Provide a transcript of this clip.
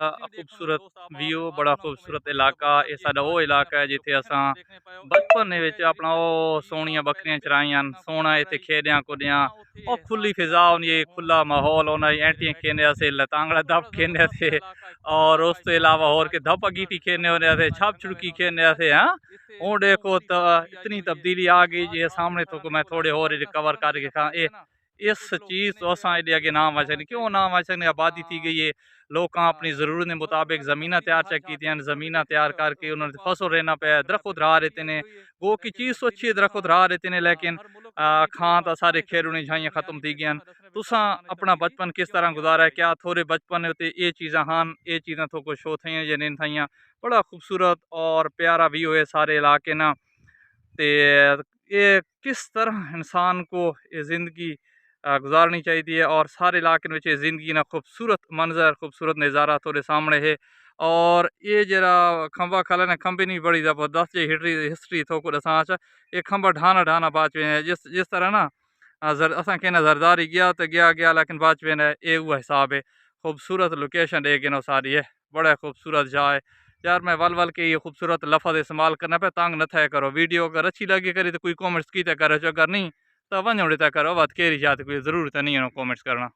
खूबसूरत व्यू, बड़ा खूबसूरत इलाका। ये साडा वो इलाका है जिथे असां बचपन दे विच अपना ओ सोहणियां बकरियां चराइयां न, सोहना इत्थे खेडियां कुदियां। और खुली फिजा होनी, खुला माहौल होना, एंटियां खेलने से, लतांगड़ा दप खेलने से, और उस तो अलावा होर के धप्पा गीटी खेलने होने थे, छप छुड़की खेलने थे। हाँ, हूँ देखो तो इतनी तब्दीली आ गई जी सामने तो को मैं थोड़े और रिकवर करके खा इस चीज़ तो असां एडे अगे ना वच सकने। क्यों ना वच सकने? आबादी थी गई है, लोग अपनी ज़रूरत के मुताबिक ज़मीना तैयार की ज़मीना तैयार करके उन्होंने फसल रहना पे दरख्त रहा रहते ने। वो की चीज़ तो अच्छी दरख्त रहा रहते ने, लेकिन खां तो सारे खेरुनी झाइयाँ खत्म थी गई। तुसा अपना बचपन किस तरह गुजारा है? क्या थोड़े बचपन उत्ते ये चीज़ां हान, ये चीज़ां तो कुछ शो थी या नहीं थी? बड़ा खूबसूरत और प्यारा व्यू है सारे इलाके ना। ते ये किस तरह इंसान को ये ज़िंदगी गुजारनी चाहिए, और सारे इलाके में ज़िंदगी ना खूबसूरत मंजर, खूबसूरत नज़ारा थोड़े सामने है। और ये जरा खंबा खला ने खंबे नहीं बड़ी ज़बरदस्त हिस्ट्री हिस्ट्री थो को दसा चा। ये खंबा ढाना ढाना बाच में जिस जिस तरह ना असा कहना जरदारी गया तो गया गया, लेकिन बाच में ये हुआ हिसाब है। खूबसूरत लोकेशन दे गिनो सारी है, बड़ा खूबसूरत जाए। यार मैं वल वल के ये खूबसूरत लफज इस्तेमाल करना पे, तंग न थे करो। वीडियो अगर अच्छी लगी करी तो कोई कॉमेंट्स की करो, अगर नहीं तो वन उड़ता करो। बात केरी जाती कोई ज़रूरत नहीं है कॉमेंट्स करना।